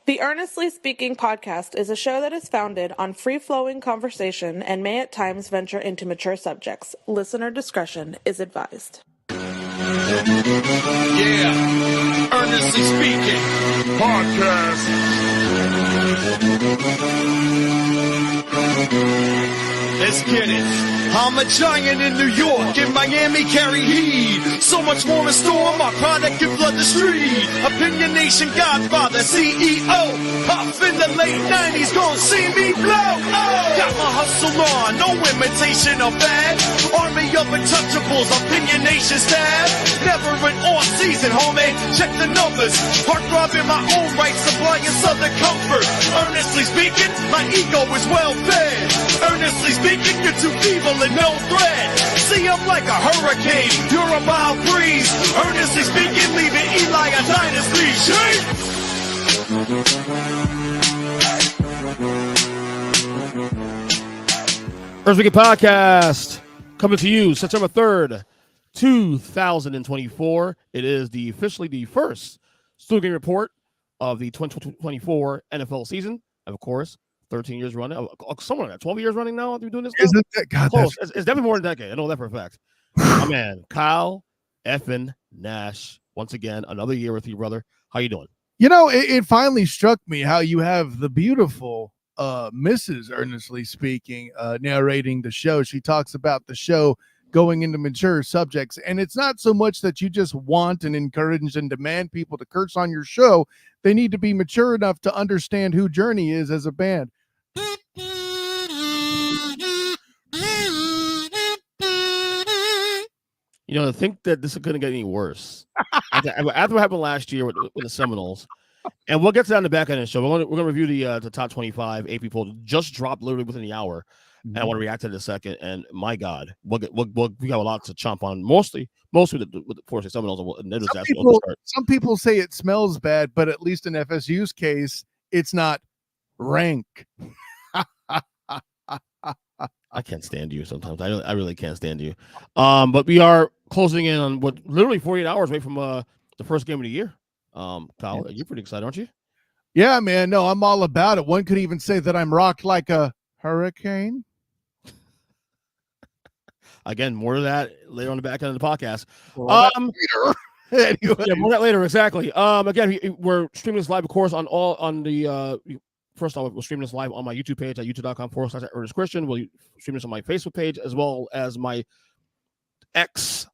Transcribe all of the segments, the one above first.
The Earnestly Speaking podcast is a show that is founded on free-flowing conversation and may at times venture into mature subjects. Listener discretion is advised. Yeah, Earnestly Speaking podcast. Let's get it. I'm a giant in New York, in Miami carry heat. So much more in store, my product can flood the street. Opinion Nation Godfather, CEO. Puff in the late 90s, gon' see me blow. Oh. Got my hustle on, no imitation of bad. Army of untouchables, Opinion Nation staff. Never an off season, homie, check the numbers. Heart throbbing my own right, supplying southern comfort. Earnestly speaking, my ego is well fed. Earnestly speaking, you're too feeble and no threat. See, I'm like a hurricane, you're a mild breeze. Earnestly speaking, leaving Eli a dynasty. Shake! Earnestly Speaking podcast coming to you September 3rd, 2024. It is officially the first Steelers game report of the 2024 NFL season. And of course, 13 years running. Somewhere like 12 years running now. I've been doing this. Isn't that God? Close. It's definitely more than a decade. I know that for a fact. My man, Kyle effing Nash. Once again, another year with you, brother. How you doing? You know, it finally struck me how you have the beautiful Mrs. Earnestly Speaking narrating the show. She talks about the show going into mature subjects, and it's not so much that you just want and encourage and demand people to curse on your show. They need to be mature enough to understand who Journey is as a band. You know, I think that this is going to get any worse. After what happened last year with the Seminoles, and we'll get to that in the back end of the show. We're going to review the top 25 AP poll. Just dropped literally within the hour, and I want to react to it in a second. And my God, we got a lot to chomp on. Mostly with the Forest Seminoles. Some people say it smells bad, but at least in FSU's case, it's not rank. I can't stand you sometimes. I really can't stand you. But we are closing in on what literally 48 hours away from the first game of the year. Kyle, you're pretty excited, aren't you? Yeah, man. No, I'm all about it. One could even say that I'm rocked like a hurricane. Again, more of that later on the back end of the podcast. Later. Anyway. Yeah, more of that later. Exactly. Again, we're streaming this live, of course, on the. First off, we'll stream this live on my YouTube page at youtube.com/ErnestChristian. We'll stream this on my Facebook page as well as my X,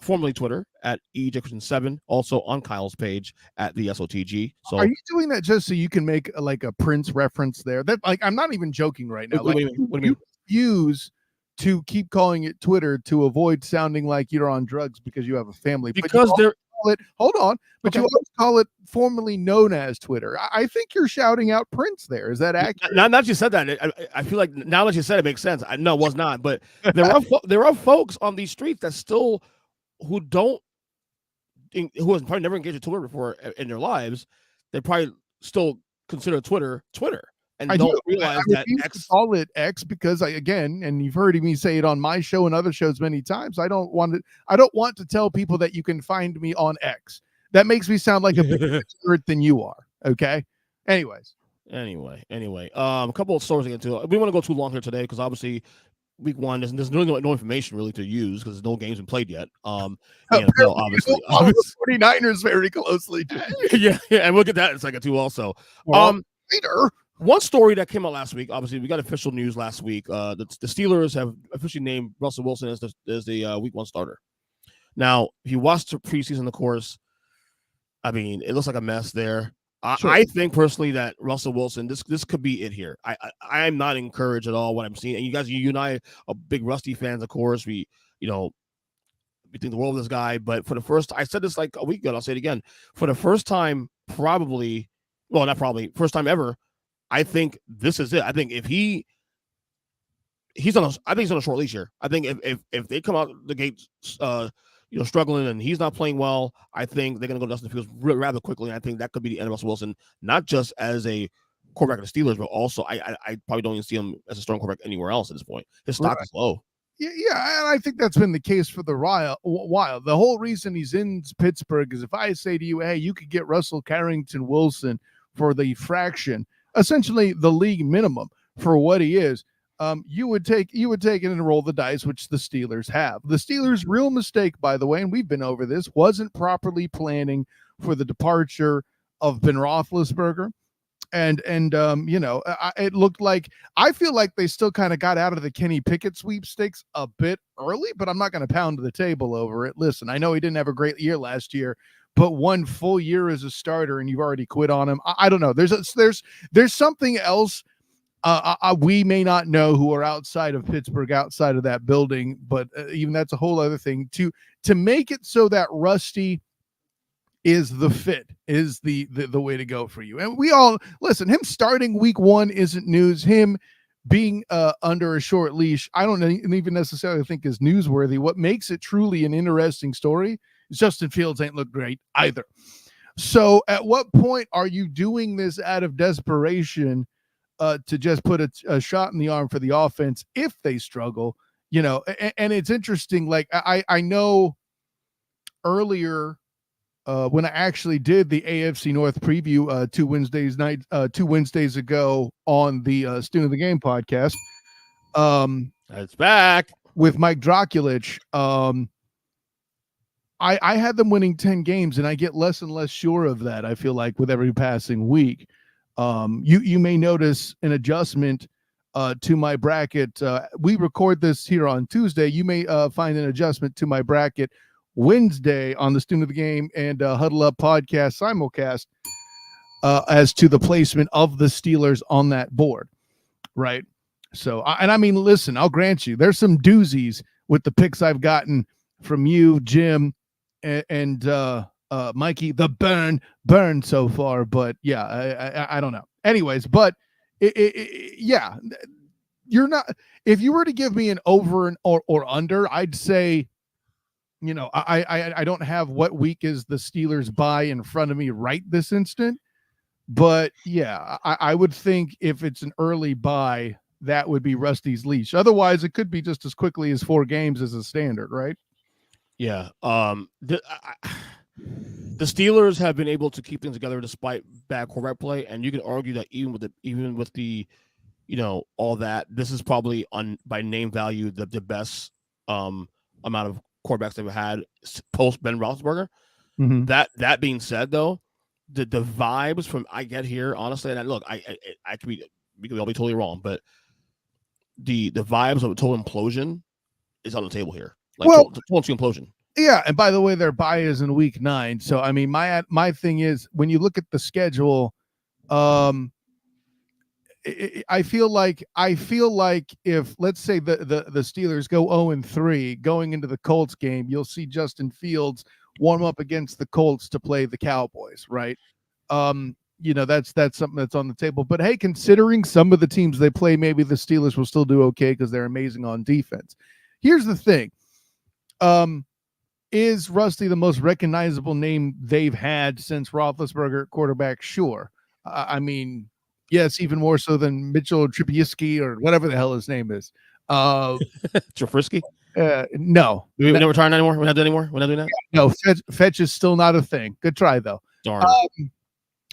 formerly Twitter, at EJChristian7. Also on Kyle's page at the SOTG. So, are you doing that just so you can make like a Prince reference there? That I'm not even joking right now. What do you mean? Use to keep calling it Twitter to avoid sounding like you're on drugs because you have a family. Because hold on, but you always call it formerly known as Twitter. I think you're shouting out Prince there. Is that accurate? Now that you said that, I feel like now that you said it makes sense. No, it was not. But there are folks on these streets that still who has probably never engaged with Twitter before in their lives. They probably still consider Twitter and don't realize that X. Call it X because and you've heard me say it on my show and other shows many times. I don't want to tell people that you can find me on X. That makes me sound like a bigger nerd than you are. Okay. Anyway, a couple of stories to get into. We want to go too long here today because obviously week one there's really no information really to use because there's no games been played yet. Obviously, 49ers very closely. yeah, and we'll get that in a second too. Also, later. One story that came out last week, obviously, we got official news last week. The Steelers have officially named Russell Wilson as the week one starter. Now, if you watch the preseason, of course, I mean, it looks like a mess there. Sure. I think personally that Russell Wilson, this could be it here. I'm not encouraged at all what I'm seeing. And you guys, you and I are big Rusty fans, of course. We think the world of this guy. But for the first, I said this like a week ago, and I'll say it again. For the first time, first time ever, I think this is it. I think if he's on a short leash here. I think if they come out the gates, struggling and he's not playing well, I think they're going to go to Justin Fields rather quickly. And I think that could be the end of Russell Wilson, not just as a quarterback of the Steelers, but also I probably don't even see him as a starting quarterback anywhere else at this point. His stock is low. Yeah, and I think that's been the case for the while. The whole reason he's in Pittsburgh is if I say to you, hey, you could get Russell Carrington Wilson for the fraction, essentially the league minimum for what he is, you would take it and roll the dice, which the Steelers have. The Steelers' real mistake, by the way, and we've been over this, wasn't properly planning for the departure of Ben Roethlisberger. And it looked like, I feel like they still kind of got out of the Kenny Pickett sweepstakes a bit early, but I'm not going to pound the table over it. Listen, I know he didn't have a great year last year, but 1 full year as a starter and you've already quit on him. I don't know. There's something else we may not know who are outside of Pittsburgh, outside of that building, but even that's a whole other thing to make it so that Rusty is the fit, is the way to go for you. And we all listen, him starting week 1 isn't news. Him being under a short leash, I don't even necessarily think is newsworthy. What makes it truly an interesting story is Justin Fields ain't looked great either. So at what point are you doing this out of desperation to just put a shot in the arm for the offense if they struggle? And it's interesting. Like I know earlier, when I actually did the AFC North preview 2 Wednesdays ago on the Student of the Game podcast, it's back with Mike Drokulich. I had them winning 10 games, and I get less and less sure of that, I feel like, with every passing week. You may notice an adjustment to my bracket. We record this here on Tuesday. You may find an adjustment to my bracket Wednesday on the Student of the Game and Huddle Up podcast simulcast as to the placement of the Steelers on that board, right? So, I mean, listen, I'll grant you, there's some doozies with the picks I've gotten from you, Jim, and Mikey, the burn so far. But yeah, I don't know. Anyways, but yeah, you're not. If you were to give me an over or under, I'd say, I don't have what week is the Steelers bye in front of me right this instant, but yeah, I would think if it's an early bye, that would be Rusty's leash. Otherwise, it could be just as quickly as 4 games as a standard, right? Yeah. The Steelers have been able to keep things together despite bad quarterback play, and you can argue that even with the all that, this is probably by name value the best amount of quarterbacks they've had post Ben Roethlisberger. Mm-hmm. That being said, though, the vibes from I get here, honestly, and look, I could be, we could all be totally wrong, but the vibes of a total implosion is on the table here. Like, well, total implosion. Yeah, and by the way, their bye is in week 9. So I mean, my thing is, when you look at the schedule, I feel like if, let's say, the Steelers go 0-3 going into the Colts game, you'll see Justin Fields warm up against the Colts to play the Cowboys, right? That's something that's on the table. But hey, considering some of the teams they play, maybe the Steelers will still do okay because they're amazing on defense. Here's the thing. Is Rusty the most recognizable name they've had since Roethlisberger at quarterback? Sure. I mean, yes, even more so than Mitchell Trubisky or whatever the hell his name is. Trubisky? No. We never trying anymore? We're not doing anymore? We're not doing that? No, fetch is still not a thing. Good try, though. Darn.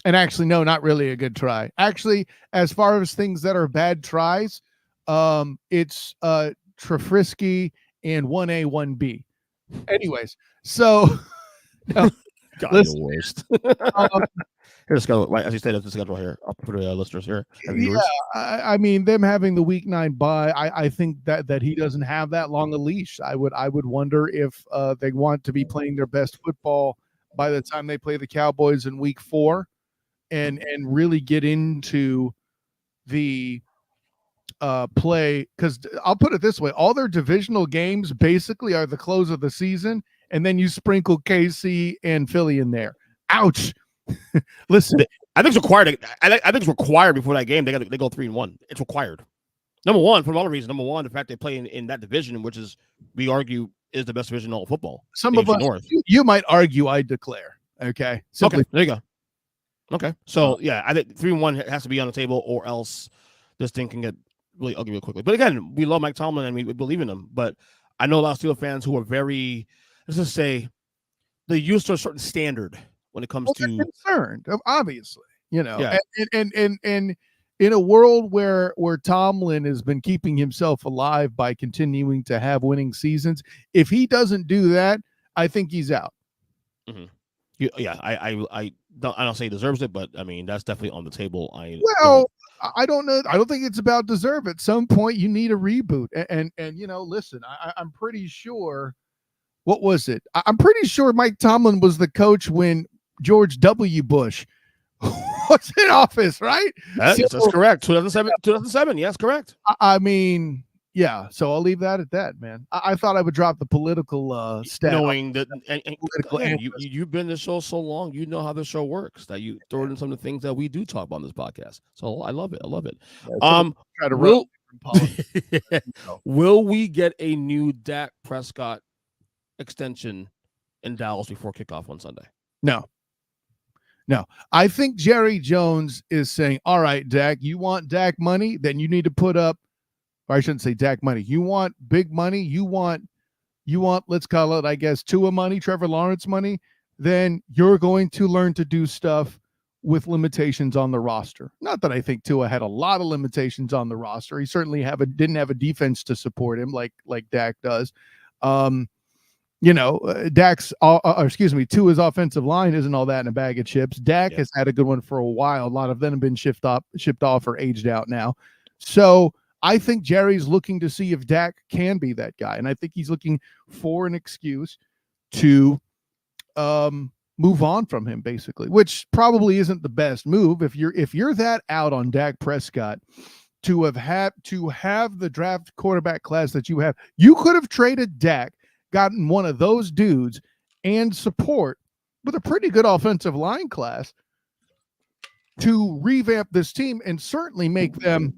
And actually, no, not really a good try. Actually, as far as things that are bad tries, it's Trubisky and 1A, 1B. Anyways, so God, you're the worst. Here's the schedule, as you said, the schedule here. I'll put listeners here. Yeah, I mean, them having the week 9 bye, I think that he doesn't have that long a leash. I would wonder if they want to be playing their best football by the time they play the Cowboys in week 4, and really get into the play, because I'll put it this way, all their divisional games basically are the close of the season, and then you sprinkle KC and Philly in there. Ouch. Listen, I think it's required. I think it's required before that game. They go 3-1. It's required. Number one, for a lot of reasons. Number one, the fact they play in that division, which is, we argue, is the best division in all of football. Some of us, North. You might argue, I declare. Okay. Simply. Okay. There you go. Okay. So yeah, I think 3-1 has to be on the table, or else this thing can get really ugly real quickly. But again, we love Mike Tomlin and we believe in him. But I know a lot of Steelers fans who are very, let's just say, they're used to a certain standard when it comes to concerned, obviously. Yeah. And in a world where Tomlin has been keeping himself alive by continuing to have winning seasons, if he doesn't do that, I think he's out. Mm-hmm. Yeah, I don't say he deserves it, but I mean that's definitely on the table. I don't know. I don't think it's about deserve. At some point, you need a reboot. And listen, I'm pretty sure. What was it? I'm pretty sure Mike Tomlin was the coach when George W. Bush was in office, right? That's correct. 2007. Yes, correct. I mean, yeah. So I'll leave that at that, man. I thought I would drop the political stat, knowing that, and you've been in the show so long, you know how the show works. That you throw in some of the things that we do talk about on this podcast. So I love it. Yeah, try to run will we get a new Dak Prescott extension in Dallas before kickoff on Sunday? No. I think Jerry Jones is saying, all right, Dak, you want Dak money? Then you need to put up, or I shouldn't say Dak money. You want big money? You want, let's call it, I guess, Tua money, Trevor Lawrence money? Then you're going to learn to do stuff with limitations on the roster. Not that I think Tua had a lot of limitations on the roster. He certainly didn't have a defense to support him like Dak does. Tua's offensive line isn't all that in a bag of chips. Dak has had a good one for a while. A lot of them have been shipped off or aged out now. So I think Jerry's looking to see if Dak can be that guy. And I think he's looking for an excuse to move on from him, basically, which probably isn't the best move. If you're that out on Dak Prescott to have the draft quarterback class that you have, you could have traded Dak, gotten one of those dudes and support with a pretty good offensive line class to revamp this team and certainly make them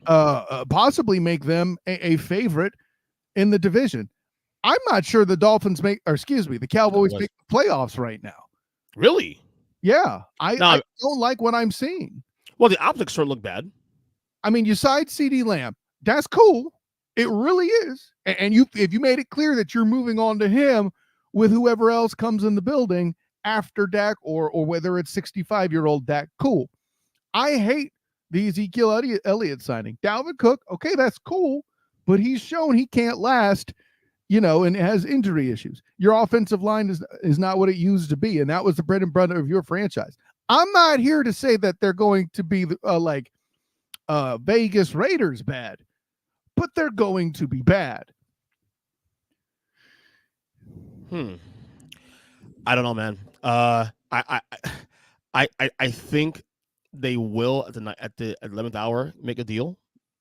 possibly make them a favorite in the division. I'm not sure the the Cowboys make the playoffs right now. Really? Yeah. I don't like what I'm seeing. Well, the optics sure look bad. I mean, you side CeeDee Lamb. That's cool. It really is. And if you made it clear that you're moving on to him with whoever else comes in the building after Dak or whether it's 65-year-old Dak, cool. I hate the Ezekiel Elliott signing. Dalvin Cook, okay, that's cool, but he's shown he can't last, and has injury issues. Your offensive line is not what it used to be, and that was the bread and butter of your franchise. I'm not here to say that they're going to be like Vegas Raiders bad, but they're going to be bad. I don't know, man. I think they will at the 11th hour make a deal,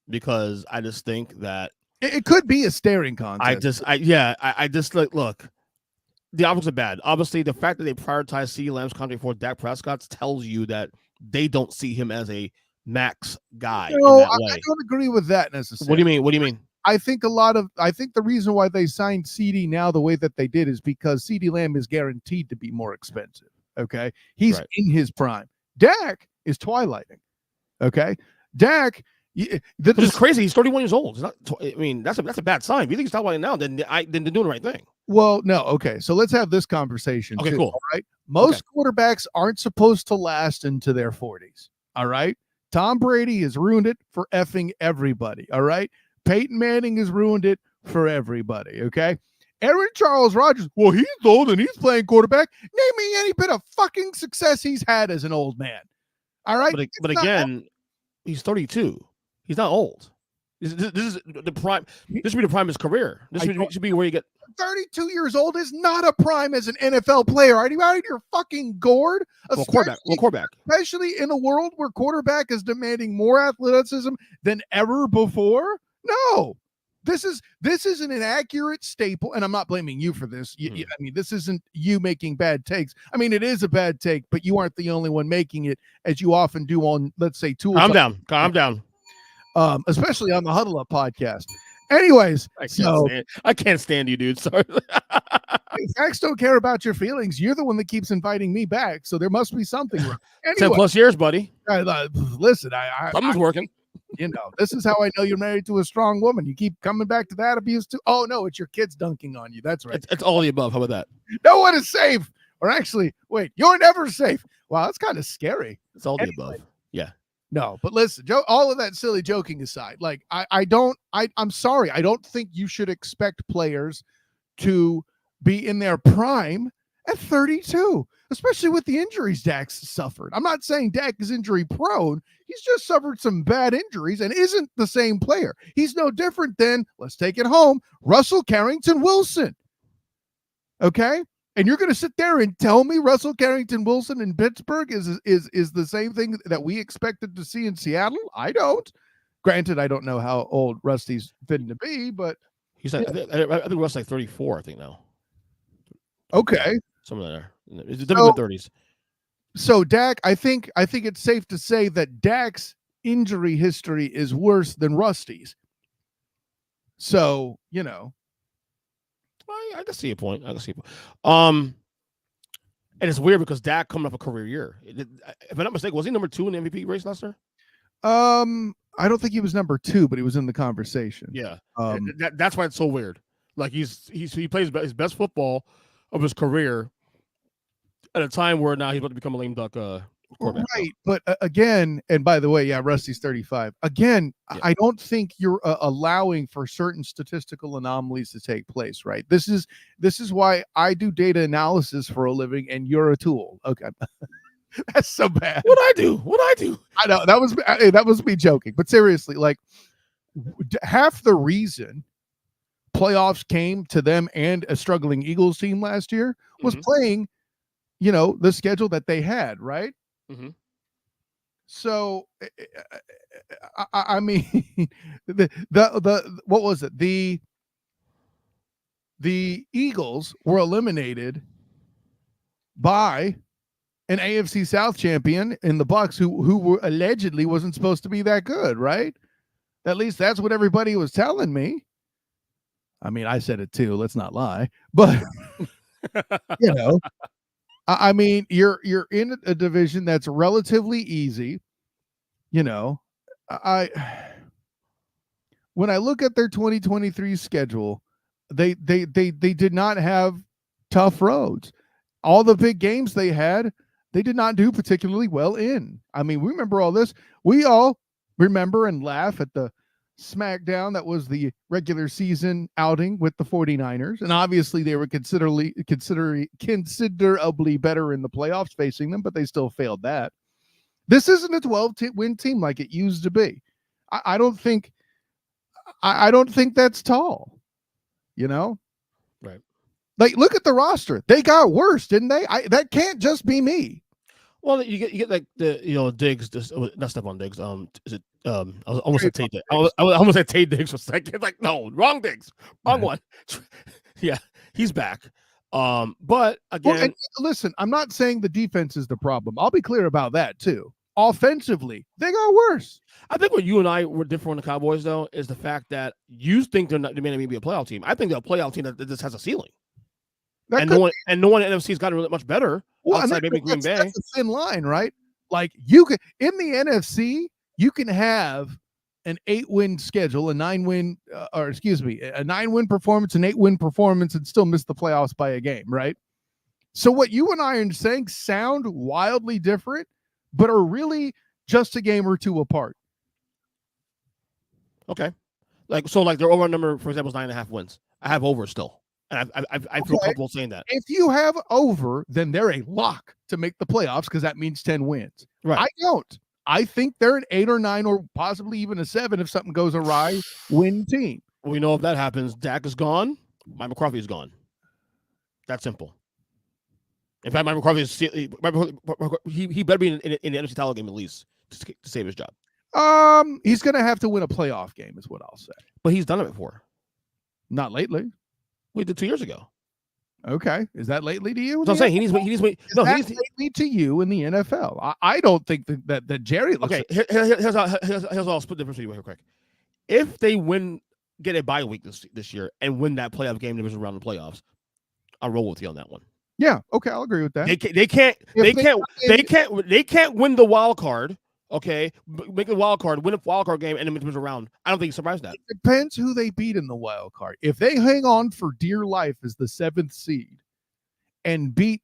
because I just think that it could be a staring contest. I just look. The optics are bad. Obviously, the fact that they prioritize CeeDee Lamb's contract before Dak Prescott's tells you that they don't see him as a max guy. No, I don't agree with that necessarily. What do you mean? I think the reason why they signed CeeDee now the way that they did is because CeeDee Lamb is guaranteed to be more expensive. Okay. He's in his prime. Dak is twilighting. Okay. Dak, which is crazy. He's 31 years old. That's a bad sign. If you think he's twilighting now, then they're doing the right thing. Well, no. Okay. So let's have this conversation. Okay, too, cool. All right. Most quarterbacks aren't supposed to last into their 40s. All right. Tom Brady has ruined it for effing everybody. All right. Peyton Manning has ruined it for everybody, okay? Aaron Charles Rodgers, well, he's old and he's playing quarterback. Name me any bit of fucking success he's had as an old man. All right? But again, he's 32. He's not old. This is the prime. This should be the prime of his career. This should be where you get 32 years old is not a prime as an NFL player. Are you out of your fucking gourd? Quarterback. Especially in a world where quarterback is demanding more athleticism than ever before. No, this is an inaccurate staple, and I'm not blaming you for this. This isn't you making bad takes. I mean, it is a bad take, but you aren't the only one making it, as you often do on, let's say, tools. Calm down. Especially on the Huddle Up podcast. Anyways, I can't stand you, dude. Sorry. Facts don't care about your feelings. You're the one that keeps inviting me back, so there must be something wrong. Anyway, 10+ years, buddy. Listen, something's working. This is how I know you're married to a strong woman. You keep coming back to that abuse too. Oh no, it's your kids dunking on you. That's right. It's all the above. How about that? No one is safe Or actually, wait, you're never safe. Wow, that's kind of scary. It's all the above. Yeah. No, but listen, Joe, all of that silly joking aside, like I'm sorry. I don't think you should expect players to be in their prime at 32, especially with the injuries Dak's suffered. I'm not saying Dak is injury prone. He's just suffered some bad injuries and isn't the same player. He's no different than, let's take it home, Russell Carrington Wilson. Okay? And you're going to sit there and tell me Russell Carrington Wilson in Pittsburgh is the same thing that we expected to see in Seattle? I don't. Granted, I don't know how old Rusty's fitting to be, but he's like, I think Rusty's like 34, I think now. Okay. Somewhere there. It's definitely mid-30s. So Dak, I think it's safe to say that Dak's injury history is worse than Rusty's. So, I can see a point. And it's weird because Dak coming off a career year. If I'm not mistaken, was he number 2 in the MVP race last year? I don't think he was number 2, but he was in the conversation. Yeah. That's why it's so weird. Like he plays his best football of his career at a time where now he's about to become a lame duck quarterback. Right, but again, and by the way, yeah, Rusty's 35. Again, yeah. I don't think you're allowing for certain statistical anomalies to take place, right? This is why I do data analysis for a living, and you're a tool. Okay, that's so bad. What I do? I know that was me joking, but seriously, like half the reason playoffs came to them and a struggling Eagles team last year was playing, the schedule that they had, right? Mm-hmm. So, I mean, the what was it? The Eagles were eliminated by an AFC South champion in the Bucs, who were allegedly wasn't supposed to be that good, right? At least that's what everybody was telling me. I mean, I said it too. Let's not lie, but I mean, you're in a division that's relatively easy. When I look at their 2023 schedule, they did not have tough roads. All the big games they had, they did not do particularly well in. I mean, we remember all this. We all remember and laugh at the SmackDown that was the regular season outing with the 49ers, and obviously they were considerably better in the playoffs facing them, but they still failed that. This isn't a 12-win team like it used to be. I don't think that's tall, right? Like, look at the roster; they got worse, didn't they? That can't just be me. Well, you get like the Diggs, not Stephon Diggs. Is it? I was almost at Tate. I almost at Tate Diggs for a second. Like, no, wrong Diggs, wrong one. Yeah, he's back. But again, listen, I'm not saying the defense is the problem. I'll be clear about that too. Offensively, they got worse. I think what you and I were different on the Cowboys, though, is the fact that you think they may not be a playoff team. I think they're a playoff team that just has a ceiling. No one in NFC has gotten really much better. Well, outside maybe Green Bay. That's a thin line, right? Like, you can in the NFC, you can have an 8-win schedule, a 9-win performance, an 8-win performance, and still miss the playoffs by a game, right? So what you and I are saying sound wildly different, but are really just a game or two apart. Okay, like their over number, for example, is 9.5 wins. I have over still. And I feel comfortable saying that. If you have over, then they're a lock to make the playoffs because that means 10 wins. Right. I don't. I think they're an 8 or 9 or possibly even a 7 if something goes awry, win team. We know if that happens, Dak is gone, Mike McCarthy is gone. That's simple. In fact, Mike McCarthy is he better be in the NFC title game at least to save his job. He's going to have to win a playoff game is what I'll say. But he's done it before. Not lately. We did 2 years ago. Okay, is that lately to you? So I'm saying he needs. No, he's lately to you in the NFL. I don't think that Jerry. Okay, here's how I'll split the difference for you real quick. If they get a bye week this year and win that playoff game division round of the playoffs, I'll roll with you on that one. Yeah, okay, I'll agree with that. They can't win the wild card. Okay, make a wild card, win a wild card game, and then move around. I don't think you surprised that. It depends who they beat in the wild card. If they hang on for dear life as the 7th seed, and beat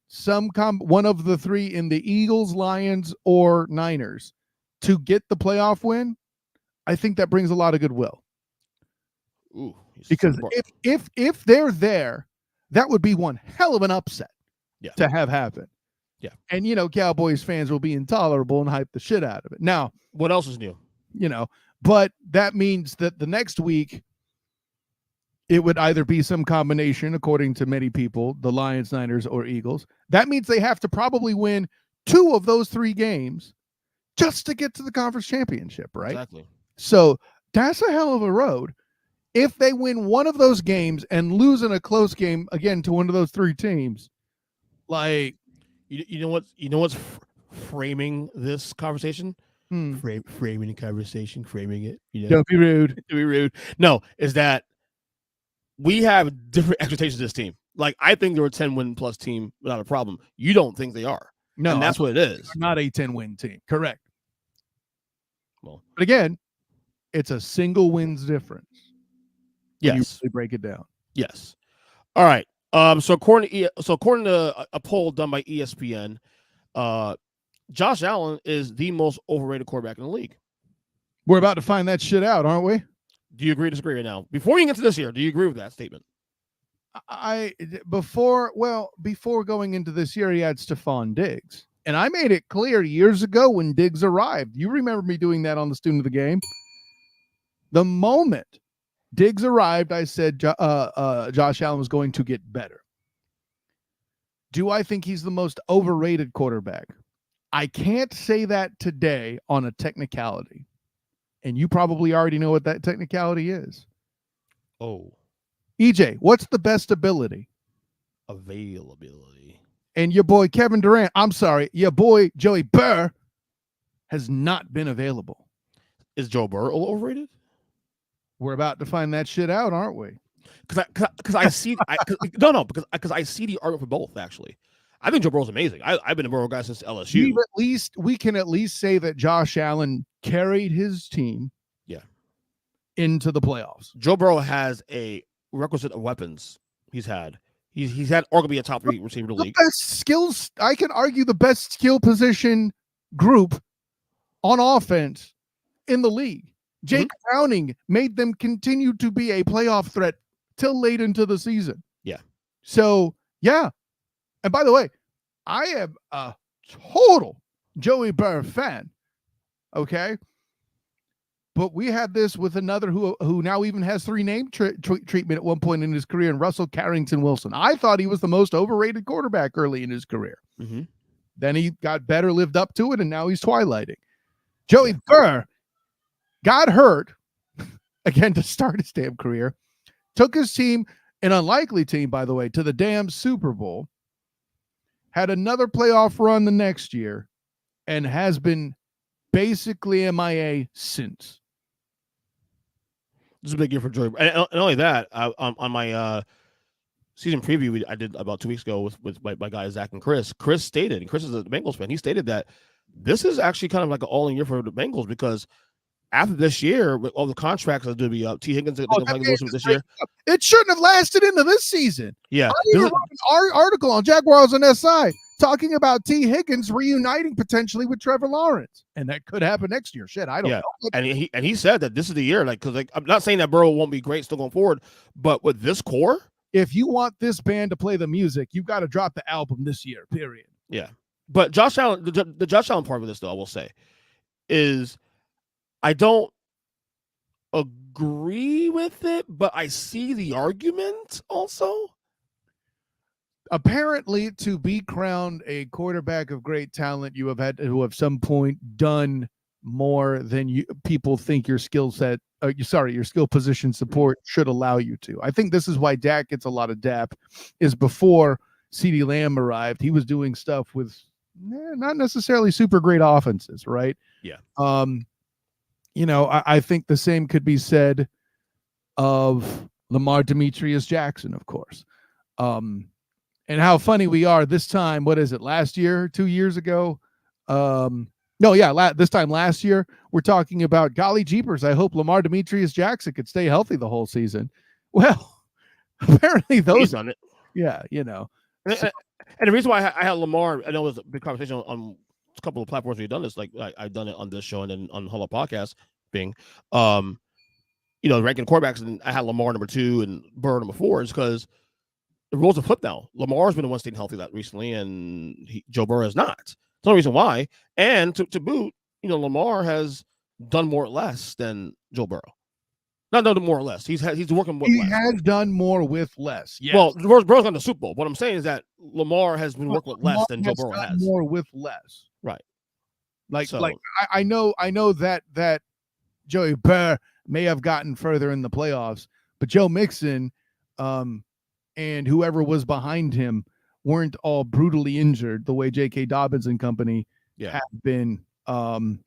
one of the three in the Eagles, Lions, or Niners to get the playoff win, I think that brings a lot of goodwill. Ooh, because if they're there, that would be one hell of an upset to have happen. Yeah. And, Cowboys fans will be intolerable and hype the shit out of it. Now, what else is new? But that means that the next week, it would either be some combination, according to many people, the Lions, Niners, or Eagles. That means they have to probably win 2 of those 3 games just to get to the conference championship, right? Exactly. So that's a hell of a road. If they win one of those games and lose in a close game again to one of those 3 teams, like you know what's framing this conversation? Framing the conversation, framing it. Don't be rude. Don't be rude. No, is that we have different expectations of this team. Like, I think they're a 10-win plus team without a problem. You don't think they are. No, and that's what it is. Not a 10-win team. Correct. Well, but again, it's a single wins difference. Yes. You really break it down. Yes. All right. So according to a poll done by ESPN, Josh Allen is the most overrated quarterback in the league. We're about to find that shit out, aren't we? Do you agree or disagree right now? Before you get to this year, do you agree with that statement? Before going into this year, he had Stephon Diggs. And I made it clear years ago when Diggs arrived. You remember me doing that on the Student of the Game? The moment Diggs arrived, I said Josh Allen was going to get better. Do I think he's the most overrated quarterback? I can't say that today on a technicality. And you probably already know what that technicality is. Oh. EJ, what's the best ability? Availability. And your boy Kevin Durant, I'm sorry, your boy Joey Burr has not been available. Is Joe Burrow overrated? We're about to find that shit out, aren't we? Because I see because I see the argument for both. Actually, I think Joe Burrow's amazing. I've been a Burrow guy since LSU. We can at least say that Josh Allen carried his team, into the playoffs. Joe Burrow has a requisite of weapons. He's had arguably a top 3 receiver in the league. Best skills. I can argue the best skill position group on offense in the league. Jake Browning made them continue to be a playoff threat till late into the season. Yeah. So, yeah. And by the way, I am a total Joey Burr fan. Okay. But we had this with another who now even has 3 name treatment at one point in his career, and Russell Carrington Wilson. I thought he was the most overrated quarterback early in his career. Mm-hmm. Then he got better, lived up to it, and now he's twilighting. Joey Burr got hurt again to start his damn career, took his team, an unlikely team, by the way, to the damn Super Bowl, had another playoff run the next year, and has been basically MIA since. This is a big year for Joey. And not only that, on my season preview I did about 2 weeks ago with my guys Zach and Chris. Chris stated, and Chris is a Bengals fan, he stated that this is actually kind of like an all-in year for the Bengals because after this year, with all the contracts that are going to be up, T. Higgins this year. It shouldn't have lasted into this season. Yeah. I even wrote an article on Jaguars on SI talking about T. Higgins reuniting potentially with Trevor Lawrence. And that could happen next year. Shit, I don't know. And he said that this is the year, because I'm not saying that Burrow won't be great still going forward, but with this core, if you want this band to play the music, you've got to drop the album this year, period. Yeah. But Josh Allen, the Josh Allen part of this, though, I will say, is I don't agree with it, but I see the argument also. Apparently, to be crowned a quarterback of great talent, you have had to have some point done more than people think your skill set, your skill position support should allow you to. I think this is why Dak gets a lot of dap, is before CeeDee Lamb arrived, he was doing stuff with not necessarily super great offenses, right? Yeah. I think the same could be said of Lamar Demetrius Jackson, of course. And how funny we are this time. What is it? Last year, 2 years ago? This time last year, we're talking about golly jeepers. I hope Lamar Demetrius Jackson could stay healthy the whole season. Well, apparently he's done it. Yeah, And the reason why I had Lamar, I know it was a big conversation on a couple of platforms we've done this. Like I've done it on this show and then on Hello Podcast, ranking quarterbacks, and I had Lamar number 2 and Burrow number 4 is because the roles have flipped now. Lamar's been the one staying healthy that recently, and Joe Burrow has not. There's no reason why. And to boot, Lamar has done more or less than Joe Burrow. Not done more or less. He's working with less. He has done more with less. Yes. Well, Burrow's gone to the Super Bowl. What I'm saying is that Lamar has been working with less than Joe Burrow has. More with less. Right. I know that Joey Burrow may have gotten further in the playoffs, but Joe Mixon, and whoever was behind him weren't all brutally injured the way J.K. Dobbins and company have been. I'm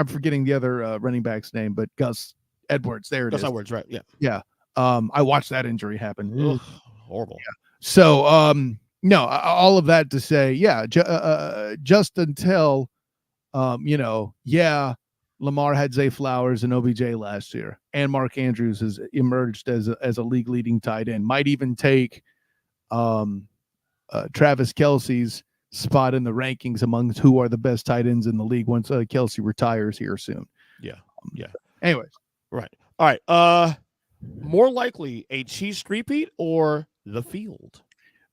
forgetting the other running back's name, but Gus Edwards. There it is. Gus Edwards, right? Yeah. Yeah. I watched that injury happen. Ugh, horrible. Yeah. So, no, all of that to say, just until, Lamar had Zay Flowers and OBJ last year, and Mark Andrews has emerged as a league leading tight end. Might even take Travis Kelce's spot in the rankings amongst who are the best tight ends in the league once Kelce retires here soon. Yeah. Anyways. Right. All right. More likely a Chiefs repeat or the field?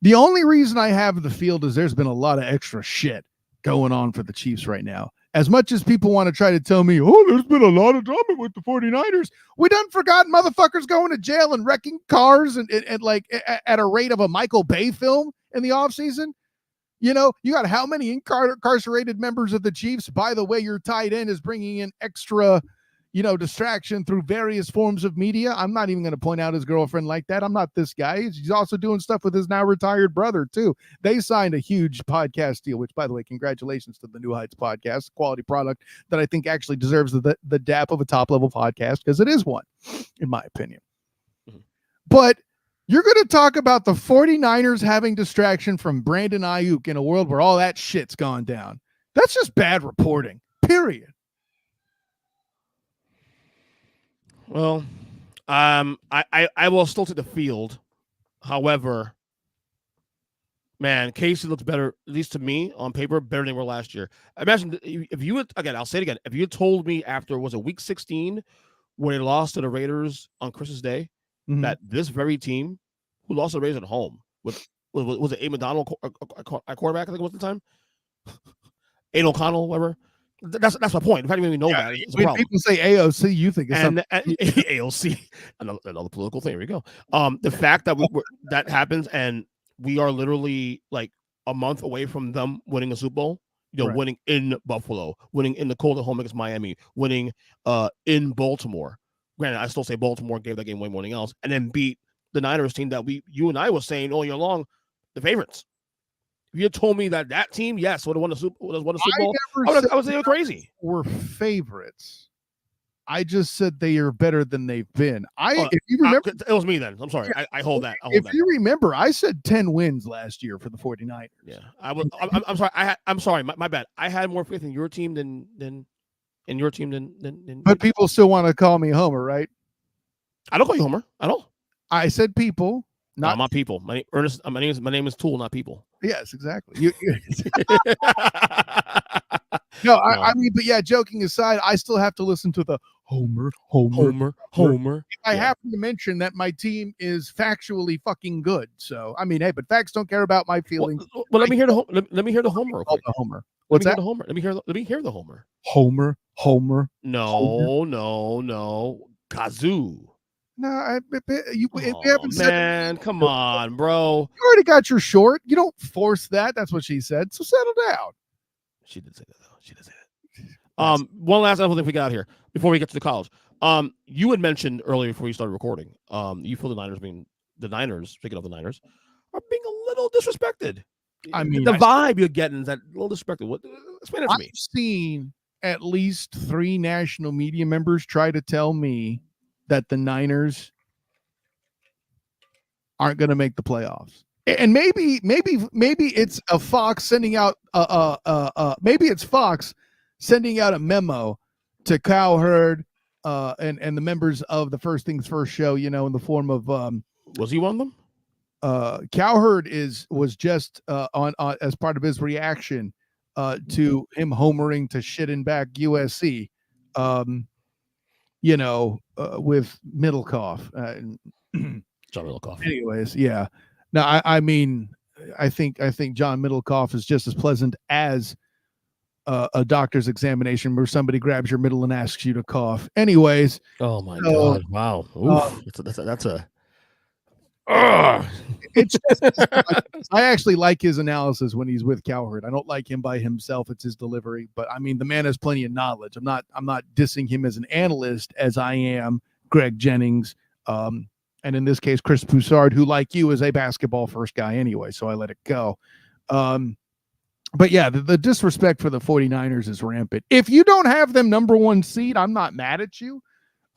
The only reason I have the field is there's been a lot of extra shit going on for the Chiefs right now. As much as people want to try to tell me, there's been a lot of drama with the 49ers, we done forgotten motherfuckers going to jail and wrecking cars and like at a rate of a Michael Bay film in the offseason. You got how many incarcerated members of the Chiefs? By the way, your tight end is bringing in extra, distraction through various forms of media. I'm not even going to point out his girlfriend like that. I'm not this guy. He's also doing stuff with his now retired brother too. They signed a huge podcast deal, which, by the way, congratulations to the New Heights podcast, quality product that I think actually deserves the dap of a top level podcast, because it is one, in my opinion. Mm-hmm. But you're going to talk about the 49ers having distraction from Brandon Ayuk in a world where all that shit's gone down. That's just bad reporting, period. Well, I will still take the field. However, man, Casey looks better, at least to me, on paper, better than we were last year. Imagine if you would, again, I'll say it again. If you had told me after, was it week 16, when they lost to the Raiders on Christmas Day, that this very team, who lost to the Raiders at home, was it Abe McDonald a quarterback, I think it was at the time? Abe O'Connell, whatever. That's my point. In fact, we know that. When people say AOC, you think it's and AOC, another political thing. Here we go. The fact that that happens, and we are literally like a month away from them winning a Super Bowl. Right. Winning in Buffalo, winning in the cold at home against Miami, winning in Baltimore. Granted, I still say Baltimore gave that game way more than else, and then beat the Niners team that you and I was saying all year long, the favorites. If you had told me that team, yes, would have won a Super Bowl, I would say you're crazy. We're favorites. I just said they are better than they've been. If you remember, it was me then. I'm sorry. I hold that. You remember, I said 10 wins last year for the 49ers. Yeah, I'm sorry. I'm sorry. My bad. I had more faith in your team than your team than. But people still want to call me Homer, right? I don't call you Homer at all. I said people. Not people. My name is Tool, not people. Yes, exactly. No, I mean, but yeah, joking aside, I still have to listen to the Homer. I happen to mention that my team is factually fucking good. So, I mean, hey, but facts don't care about my feelings. Well, let me hear the Homer. Real quick. The Homer. What's that? The Homer. Let me hear the Homer. Homer. No. Kazoo. No, you haven't said. Man, come on, bro. You already got your short. You don't force that. That's what she said. So settle down. She did say that, though. She did say that. One last thing we got here before we get to the college. You had mentioned earlier before you started recording, you feel the Niners, speaking of the Niners, are being a little disrespected. I mean, the vibe you're getting is that a little disrespected. Explain it to me. I've seen at least 3 national media members try to tell me that the Niners aren't going to make the playoffs. And maybe it's a Fox sending out maybe it's Fox sending out a memo to Cowherd and the members of the First Things First show, in the form of was he one of them? Cowherd was just on as part of his reaction to him homering to shit and back USC, with Middlecoff. John Middlecoff. Anyways, yeah. Now I mean, I think John Middlecoff is just as pleasant as a doctor's examination where somebody grabs your middle and asks you to cough. Anyways. Oh my God! Wow. That's a. It's just, I actually like his analysis when he's with Cowherd. I don't like him by himself. It's his delivery, but I mean, the man has plenty of knowledge. I'm not dissing him as an analyst as I am Greg Jennings. And in this case, Chris Broussard, who like you is a basketball first guy anyway. So I let it go. But yeah, the disrespect for the 49ers is rampant. If you don't have them number one seed, I'm not mad at you.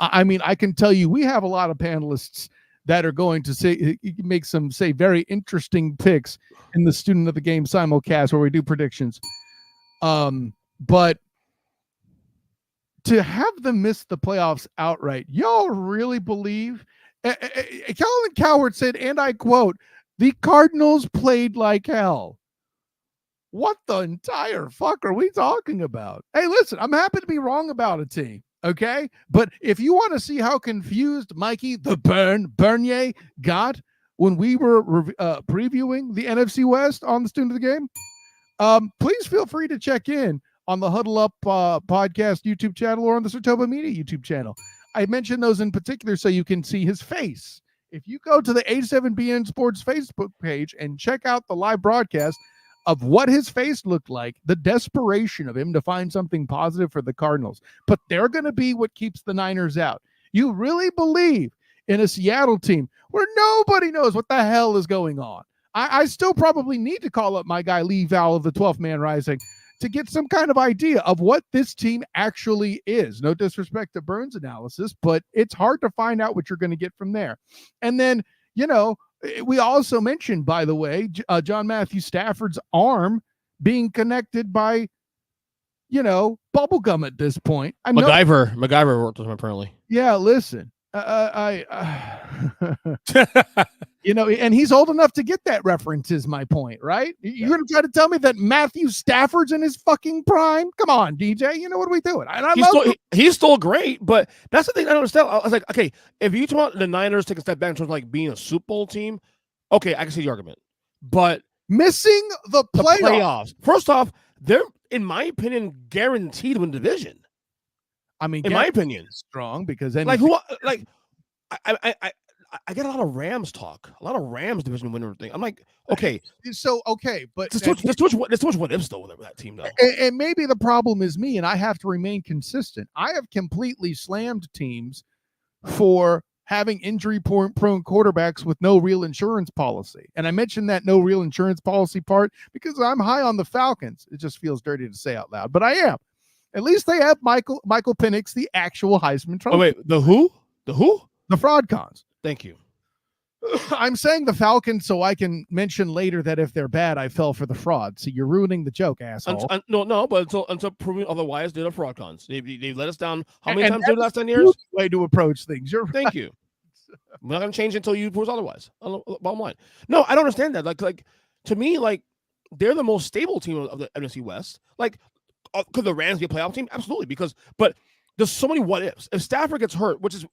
I mean, I can tell you, we have a lot of panelists that are going to make some very interesting picks in the Student of the Game simulcast where we do predictions. But to have them miss the playoffs outright, y'all really believe? Calvin Cowherd said, and I quote, "The Cardinals played like hell." What the entire fuck are we talking about? Hey, listen, I'm happy to be wrong about a team. Okay, but if you want to see how confused Mikey the Bernier got when we were previewing the NFC West on the Student of the Game, please feel free to check in on the Huddle Up podcast YouTube channel or on the Sertoba Media YouTube channel. I mentioned those in particular so you can see his face. If you go to the 87BN Sports Facebook page and check out the live broadcast of what his face looked like, the desperation of him to find something positive for the Cardinals. But they're going to be what keeps the Niners out. You really believe in a Seattle team where nobody knows what the hell is going on. I still probably need to call up my guy Lee Val of the 12th Man Rising to get some kind of idea of what this team actually is. No disrespect to Burns' analysis, but it's hard to find out what you're going to get from there. And then, we also mentioned, by the way, John Matthew Stafford's arm being connected by, bubblegum at this point. MacGyver worked with him apparently. Yeah, listen, and he's old enough to get that reference is my point, right? You're going to try to tell me that Matthew Stafford's in his fucking prime? Come on, DJ. What are we doing? He's still great, but that's the thing I don't understand. I was like, okay, if you want the Niners take a step back in terms of like being a Super Bowl team, okay, I can see the argument. But missing the playoffs. First off, they're, in my opinion, guaranteed to win the division. I mean, in my opinion, strong because then I get a lot of Rams talk, a lot of Rams division winner thing. I'm like, okay, but there's too much what ifs though with that team though. And maybe the problem is me, and I have to remain consistent. I have completely slammed teams for having injury-prone quarterbacks with no real insurance policy, and I mentioned that no real insurance policy part because I'm high on the Falcons. It just feels dirty to say out loud, but I am. At least they have Michael Penix, the actual Heisman Trophy. Oh wait, the who? The fraud cons. Thank you. I'm saying the Falcons so I can mention later that if they're bad, I fell for the fraud. So you're ruining the joke, asshole. No, but until proven otherwise, they're the fraud cons. They let us down. How many times in the last 10 years? Way to approach things. Thank you. I'm not going to change until you prove otherwise. Bottom line. No, I don't understand that. Like to me, like they're the most stable team of the NFC West. Like, could the Rams be a playoff team? Absolutely. But there's so many what ifs. If Stafford gets hurt, which is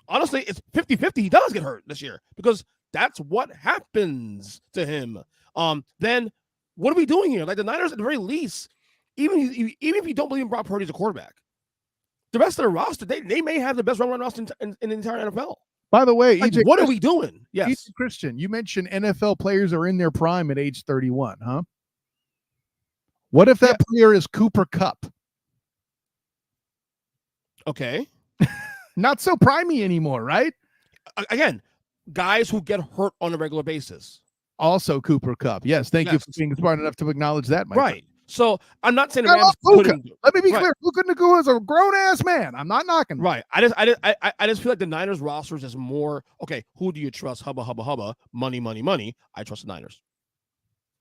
honestly, it's 50-50. He does get hurt this year because that's what happens to him. Then what are we doing here? Like the Niners, at the very least, even if you don't believe in Brock Purdy as a quarterback, the rest of the roster, they may have the best run roster in the entire NFL. By the way, like, what are we doing? Yes, Christian, you mentioned NFL players are in their prime at age 31, huh? What if that player is Cooper Kupp? Okay. Not so primey anymore, right? Again, guys who get hurt on a regular basis. Also Cooper Kupp. Yes, thank you for being smart enough to acknowledge that, Mike. Right. So I'm not saying the Rams couldn't. Let me be clear. Puka Nacua is a grown-ass man. I'm not knocking. Right. I just feel like the Niners rosters is more, okay, who do you trust? Hubba, hubba, hubba. Money, money, money. I trust the Niners.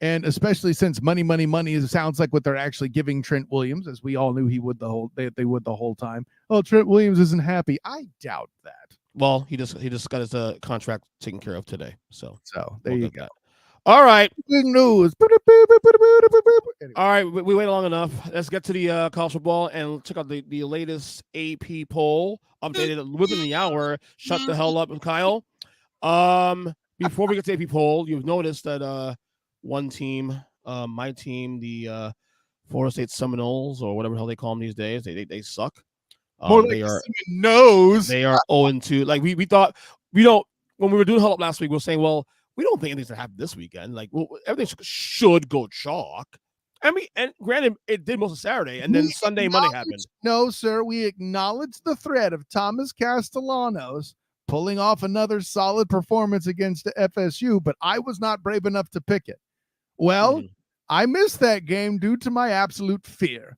And especially since money sounds like what they're actually giving Trent Williams, as we all knew he would they would the whole time. Oh, Trent Williams isn't happy. I doubt that. Well, he just got his contract taken care of today. So there you go. That. All right. Big news. Anyway. All right, we waited long enough. Let's get to the college football and check out the latest AP poll updated within the hour. Shut the hell up, Kyle. Before we get to AP poll, you've noticed that one team, my team, the Florida State Seminoles or whatever the hell they call them these days, they suck. More like they are nose. They are 0-2. Like we thought, we don't. When we were doing huddle up last week, we were saying, well, we don't think anything's gonna happen this weekend. Like, well, everything should go chalk. I mean, and granted, it did most of Saturday, and then Sunday, Monday happened. No, sir, we acknowledge the threat of Thomas Castellanos pulling off another solid performance against the FSU, but I was not brave enough to pick it. Well, I missed that game due to my absolute fear.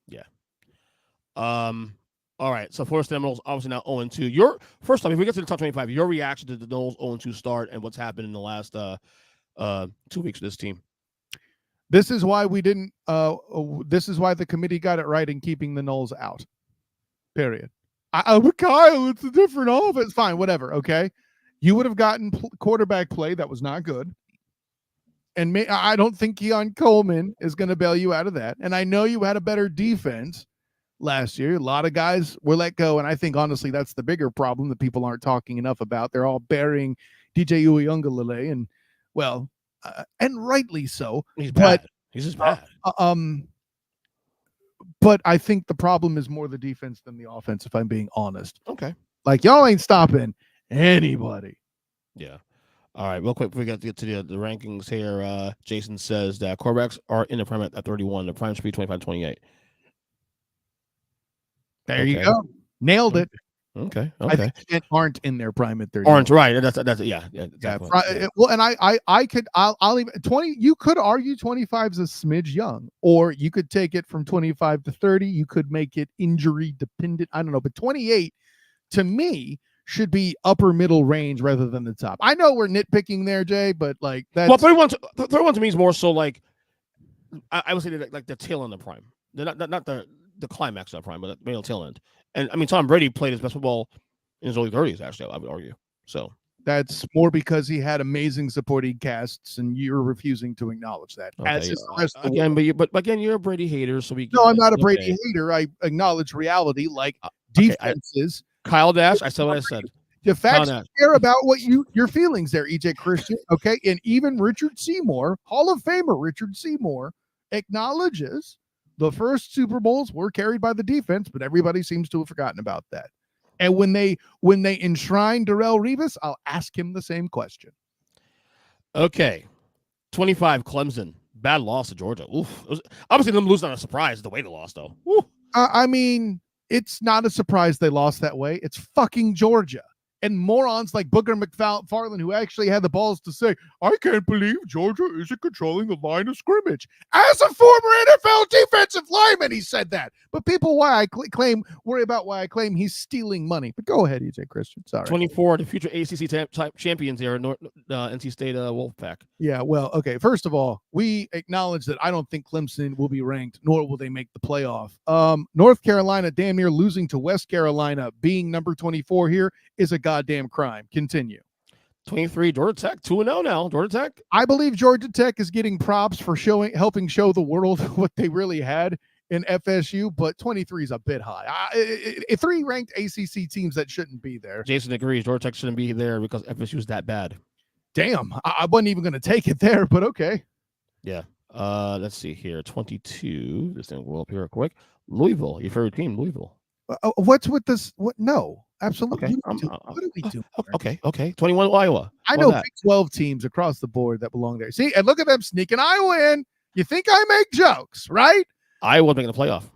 Yeah. All right. So Florida State Seminoles obviously now 0-2. Your first time, if we get to the top 25, your reaction to the Noles 0-2 start and what's happened in the last 2 weeks of this team. This is why we didn't. This is why the committee got it right in keeping the Noles out. Period. Kyle, it's a different offense. Fine, whatever. Okay, you would have gotten quarterback play that was not good, and I don't think Keon Coleman is going to bail you out of that. And I know you had a better defense last year. A lot of guys were let go, and I think honestly that's the bigger problem that people aren't talking enough about. They're all burying DJ Uiagalelei, and well, and rightly so. He's bad. He's just bad. But I think the problem is more the defense than the offense, if I'm being honest. Okay. Like, y'all ain't stopping anybody. Yeah. All right. Real quick, before we get to the rankings here, Jason says that quarterbacks are in the prime at 31. The prime should be 25-28. There you go. Nailed it. Okay. I think they aren't in their prime at 30. Aren't right. That's yeah. Exactly. Yeah. Well, and I'll even 20. You could argue 25 is a smidge young, or you could take it from 25 to 30. You could make it injury dependent. I don't know, but 28 to me should be upper middle range rather than the top. I know we're nitpicking there, Jay, but like that's well, 31 to me is more so like I would say like the tail end of prime. They're not the climax of prime, but the tail end. And I mean, Tom Brady played his best football in his early 30s, actually, I would argue. So that's more because he had amazing supporting casts, and you're refusing to acknowledge that. Okay, as is the rest of the again, world. but again, you're a Brady hater, so No, I'm not a Brady hater. I acknowledge reality, like defenses. Kyle Dash, I said what I said. The facts care about what your feelings there, EJ Christian. Okay, and even Richard Seymour, Hall of Famer Richard Seymour, acknowledges the first Super Bowls were carried by the defense, but everybody seems to have forgotten about that. And when they enshrine Darrelle Revis, I'll ask him the same question. Okay. 25, Clemson. Bad loss to Georgia. Oof. Obviously, them losing not a surprise the way they lost, though. I mean, it's not a surprise they lost that way. It's fucking Georgia. And morons like Booker McFarland, who actually had the balls to say, I can't believe Georgia isn't controlling the line of scrimmage. As a former NFL defensive lineman, he said that. But people worry about why I claim he's stealing money. But go ahead, EJ Christian. Sorry. 24, the future ACC champions here, NC State Wolfpack. Yeah, well, okay. First of all, we acknowledge that I don't think Clemson will be ranked, nor will they make the playoff. North Carolina damn near losing to West Carolina, being number 24 here, is a goddamn crime. Continue. 23, Georgia Tech, 2-0 now. Georgia Tech. I believe Georgia Tech is getting props for helping show the world what they really had in FSU, but 23 is a bit high. 3 ranked ACC teams that shouldn't be there. Jason agrees. Georgia Tech shouldn't be there because FSU is that bad. Damn, I wasn't even going to take it there, but okay. Yeah. Let's see here. 22. This thing will go up here quick. Louisville, your favorite team, Louisville. What's with this? What? No, absolutely. Okay. What do we do? Okay. 21, Iowa. I know Big 12 teams across the board that belong there. See, and look at them sneaking Iowa in. You think I make jokes, right? Iowa making the playoff.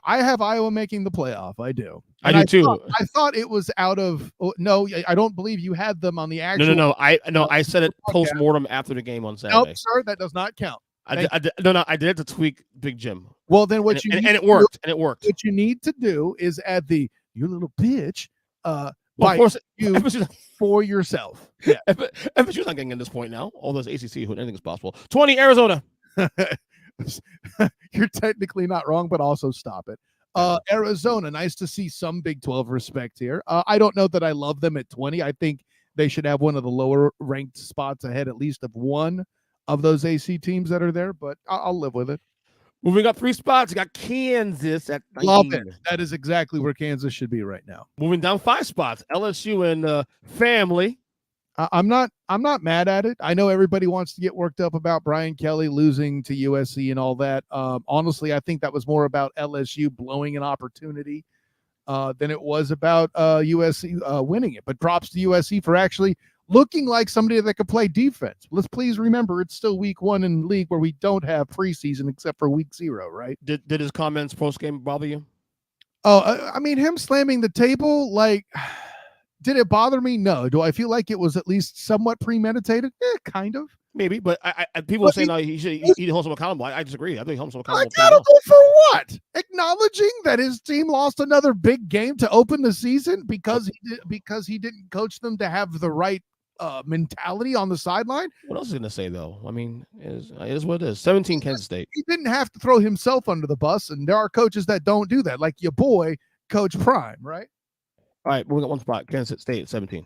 I have Iowa making the playoff. I do. And I do too. I thought it was out of. No, I don't believe you had them on the actual. No. I said it post-mortem after the game on Saturday. Nope, sir, that does not count. I did it to tweak Big Jim. Well, then and it worked. And it worked. What you need to do is add the "you little bitch" for yourself. Yeah, FSU's not getting at this point now. All those ACC, anything is possible. 20, Arizona. You're technically not wrong, but also stop it. Arizona, nice to see some Big 12 respect here. I don't know that I love them at 20. I think they should have one of the lower ranked spots ahead, at least of one of those AC teams that are there, but I'll live with it. Moving up 3 spots, you got Kansas at 19. Love it. That is exactly where Kansas should be right now. Moving down 5 spots, LSU and family. I'm not mad at it. I know everybody wants to get worked up about Brian Kelly losing to USC and all that. Honestly, I think that was more about LSU blowing an opportunity than it was about USC winning it. But props to USC for actually looking like somebody that could play defense. Let's please remember it's still week 1 in the league where we don't have preseason except for week 0, right? Did his comments post-game bother you? Oh, I mean, him slamming the table, like, did it bother me? No. Do I feel like it was at least somewhat premeditated? Kind of. Maybe, but people are saying he should hold himself accountable. I disagree. I think he holds himself accountable. Accountable for what? Acknowledging that his team lost another big game to open the season because he didn't coach them to have the right mentality on the sideline. What else is he going to say, though? I mean, it is what it is. 17 Kansas State. He didn't have to throw himself under the bus, and there are coaches that don't do that, like your boy, Coach Prime, right? All right, we got 1 spot. Kansas State at 17.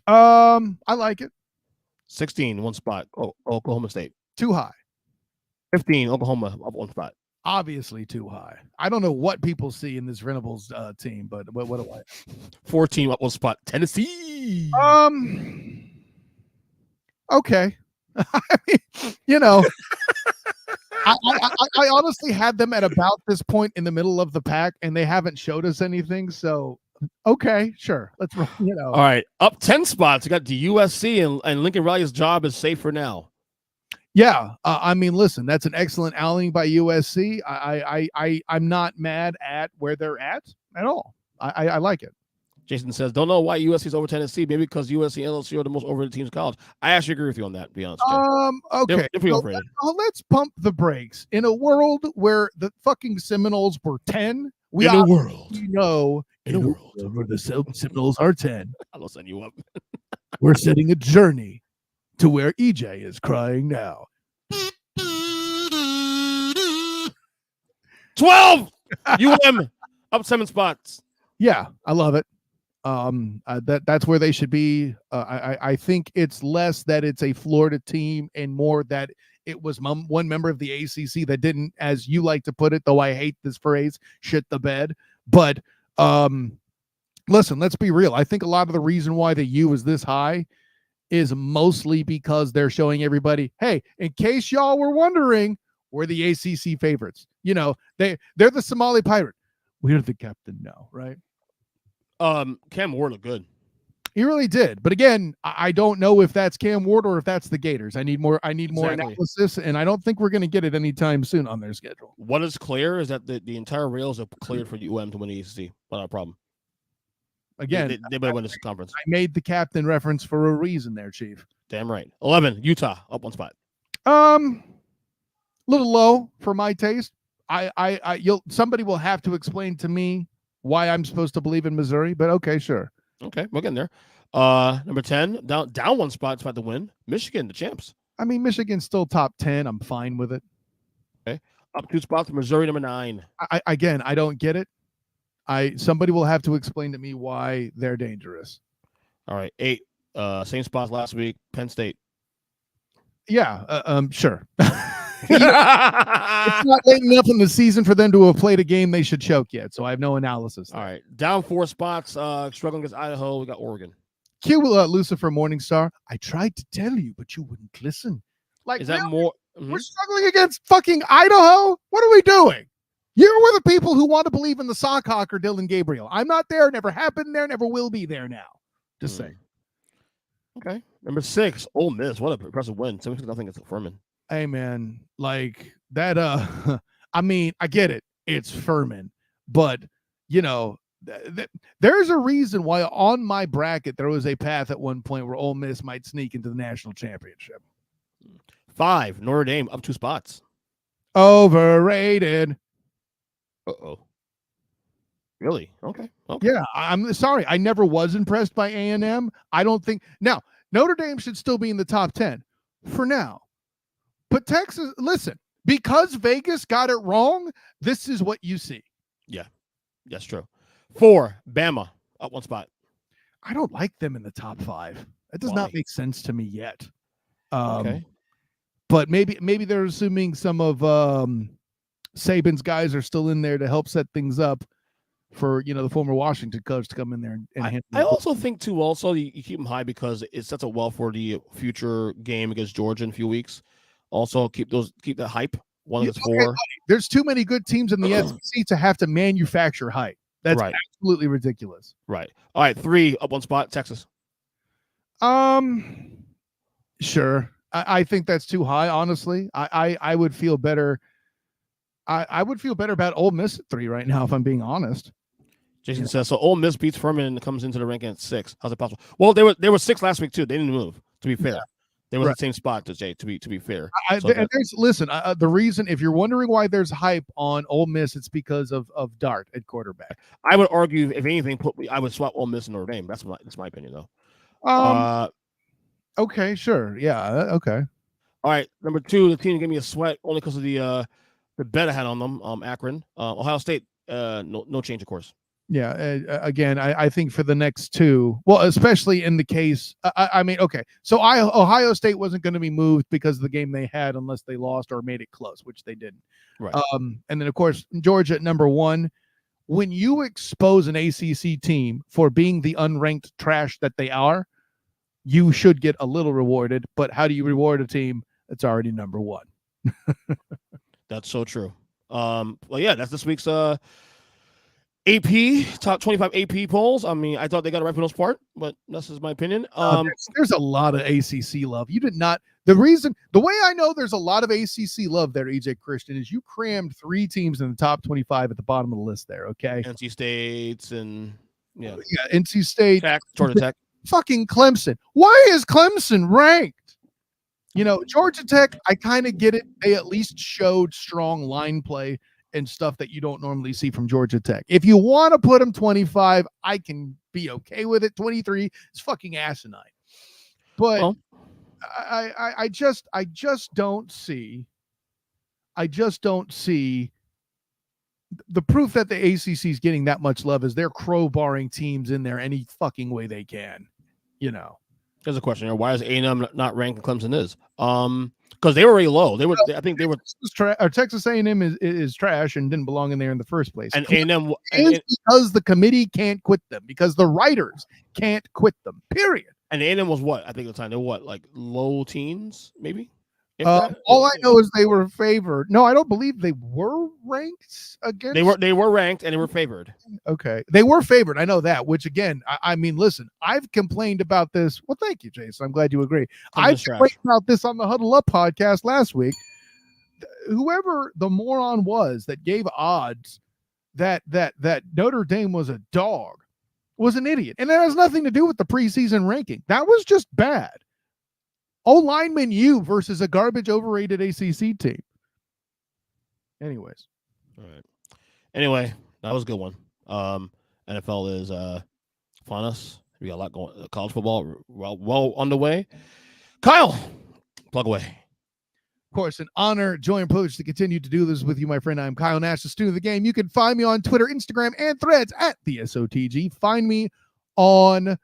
I like it. 16, 1 spot. Oklahoma State. Too high. 15, Oklahoma up 1 spot. Obviously too high. I don't know what people see in this Venables team, but what do I? 14 up 1 spot. Tennessee. Okay. I mean, you know, I honestly had them at about this point in the middle of the pack, and they haven't showed us anything. So, okay, sure. Let's, you know. All right. Up 10 spots. You got the USC and Lincoln Riley's job is safe for now. Yeah. I mean, listen, that's an excellent outing by USC. I'm not mad at where they're at all. I like it. Jason says, don't know why USC is over Tennessee. Maybe because USC and LSU are the most overrated teams in college. I actually agree with you on that, to be honest. Okay. They're pretty overrated. Let's pump the brakes. In a world where the fucking Seminoles were 10, in a world where the Seminoles are 10. I'll send you up. We're setting a journey to where EJ is crying now. 12 UM up 7 spots. Yeah, I love it. That's where they should be. I think it's less that it's a Florida team and more that it was one member of the ACC that didn't, as you like to put it, though I hate this phrase, shit the bed. But listen, let's be real. I think a lot of the reason why the U is this high is mostly because they're showing everybody, hey, in case y'all were wondering, we're the ACC favorites. You know, they're the Somali Pirate. We're the captain now, right? Cam Ward looked good. He really did. But again, I don't know if that's Cam Ward or if that's the Gators. I need more analysis, and I don't think we're going to get it anytime soon on their schedule. What is clear is that the entire rails are cleared for UM to win the ACC. Not a problem. Again, they better win this conference. I made the captain reference for a reason there, Chief. Damn right. 11, Utah, up 1 spot. Little low for my taste. Somebody will have to explain to me why I'm supposed to believe in Missouri, but okay, sure. Okay, we're getting there. Number 10, down 1 spot, about to win. Michigan, the champs. I mean, Michigan's still top 10. I'm fine with it. Okay, up 2 spots, Missouri, number 9. I don't get it. Somebody will have to explain to me why they're dangerous. All right, 8, same spots last week, Penn State. Yeah, sure. It's not late enough in the season for them to have played a game they should choke yet, so I have no analysis there. All right, down 4 spots, struggling against Idaho. We got Oregon. Cue Lucifer Morningstar. I tried to tell you, but you wouldn't listen. Like, is that really? More? Mm-hmm. We're struggling against fucking Idaho. What are we doing? You were the people who want to believe in the sock hawker Dylan Gabriel. I'm not there. Never have been there. Never will be there now. Just saying. Okay, number 6, Ole Miss. What a impressive win. 7-0 against Furman. Hey man, like that. I mean, I get it. It's Furman, but you know, there's a reason why on my bracket there was a path at one point where Ole Miss might sneak into the national championship. 5, Notre Dame up 2 spots. Overrated. Uh-oh. Really? Okay. Yeah, I'm sorry. I never was impressed by A&M. I don't think now Notre Dame should still be in the top 10 for now. But Texas, listen, because Vegas got it wrong, this is what you see. Yeah. That's true. 4, Bama, up one spot. I don't like them in the top 5. That does not make sense to me yet. Okay. But maybe they're assuming some of Saban's guys are still in there to help set things up for the former Washington coach to come in there and handle I also think too. Also, you keep them high because it sets up well for the future game against Georgia in a few weeks. Also, keep that hype. One of the 4. There's too many good teams in the SEC to have to manufacture hype. That's right. Absolutely ridiculous. Right. All right. 3, up one spot, Texas. Sure. I think that's too high. Honestly, I would feel better. I would feel better about Ole Miss at 3 right now, if I'm being honest. Jason says so. Ole Miss beats Furman and comes into the ranking at 6. How's it possible? Well, they were 6 last week too. They didn't move. To be fair, they were in the same spot as Jay. To be fair, the reason, if you're wondering why there's hype on Ole Miss, it's because of Dart at quarterback. I would argue, if anything, I would swap Ole Miss and Notre Dame. That's my opinion, though. Okay, sure, yeah, okay. All right, number 2, the team gave me a sweat only because of the bet I had on them. Akron, Ohio State, no change, of course. Yeah, again, I think for the next 2, well, especially in the case, I mean, okay, so Ohio State wasn't going to be moved because of the game they had unless they lost or made it close, which they didn't. Right. And then, of course, Georgia at number 1. When you expose an ACC team for being the unranked trash that they are, you should get a little rewarded. But how do you reward a team that's already number 1? That's so true. Well, yeah, that's this week's AP top 25 AP polls. I mean, I thought they got it right for the most part, but that's just my opinion. There's a lot of ACC love. You did not. The way I know there's a lot of ACC love there, EJ Christian, is you crammed 3 teams in the top 25 at the bottom of the list there. Okay, NC State's and NC State, Georgia Tech, fucking Clemson. Why is Clemson ranked? Georgia Tech, I kind of get it. They at least showed strong line play and stuff that you don't normally see from Georgia Tech. If you want to put them 25, I can be okay with it. 23 is fucking asinine. But I just don't see the proof that the ACC is getting that much love is they're crowbarring teams in there any fucking way they can. There's a question here. Why is A&M not ranked and Clemson is? Because they were really low. I think they were. Texas A&M is trash and didn't belong in there in the first place. And A&M is because the committee can't quit them, because the writers can't quit them. Period. And A&M was what? I think at the time they were what, like low teens, maybe. All I know is they were favored. No, I don't believe they were ranked against. They were ranked and they were favored. Okay, they were favored. I know that. Which again, I mean, listen, I've complained about this. Well, thank you, Jason. I'm glad you agree. I complained about this on the Huddle Up podcast last week. Whoever the moron was that gave odds that Notre Dame was a dog was an idiot, and that has nothing to do with the preseason ranking. That was just bad. O-lineman U versus a garbage overrated ACC team. Anyways. All right. Anyway, that was a good one. NFL is upon us. We got a lot going. College football well underway. Kyle, plug away. Of course, an honor, joy, and privilege to continue to do this with you, my friend. I'm Kyle Nash, the student of the game. You can find me on Twitter, Instagram, and Threads at the SOTG. Find me on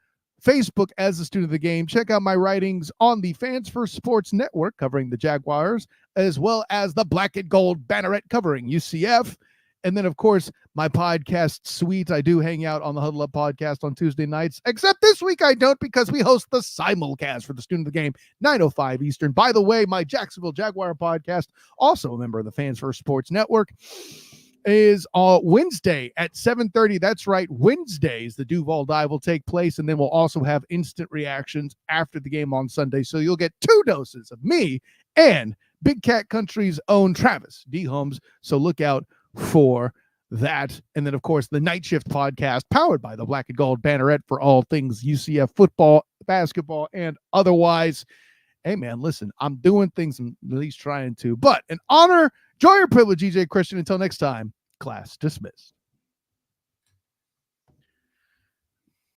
Facebook as a student of the game. Check out my writings on the Fans First Sports Network covering the Jaguars, as well as the Black and Gold Banneret covering UCF. And then, of course, my podcast suite. I do hang out on the Huddle Up podcast on Tuesday nights, except this week I don't, because we host the simulcast for the student of the game, 9:05 Eastern. By the way, my Jacksonville Jaguar podcast, also a member of the Fans First Sports Network, is Wednesday at 7:30. That's right. Wednesdays, the Duval Dive will take place, and then we'll also have instant reactions after the game on Sunday. So you'll get 2 doses of me and Big Cat Country's own Travis D. Holmes. So look out for that. And then, of course, the Night Shift podcast powered by the Black and Gold Banneret for all things UCF football, basketball, and otherwise. Hey, man, listen, I'm doing things, I'm at least trying to, but an honor, joy, or privilege, EJ Christian. Until next time, class dismissed.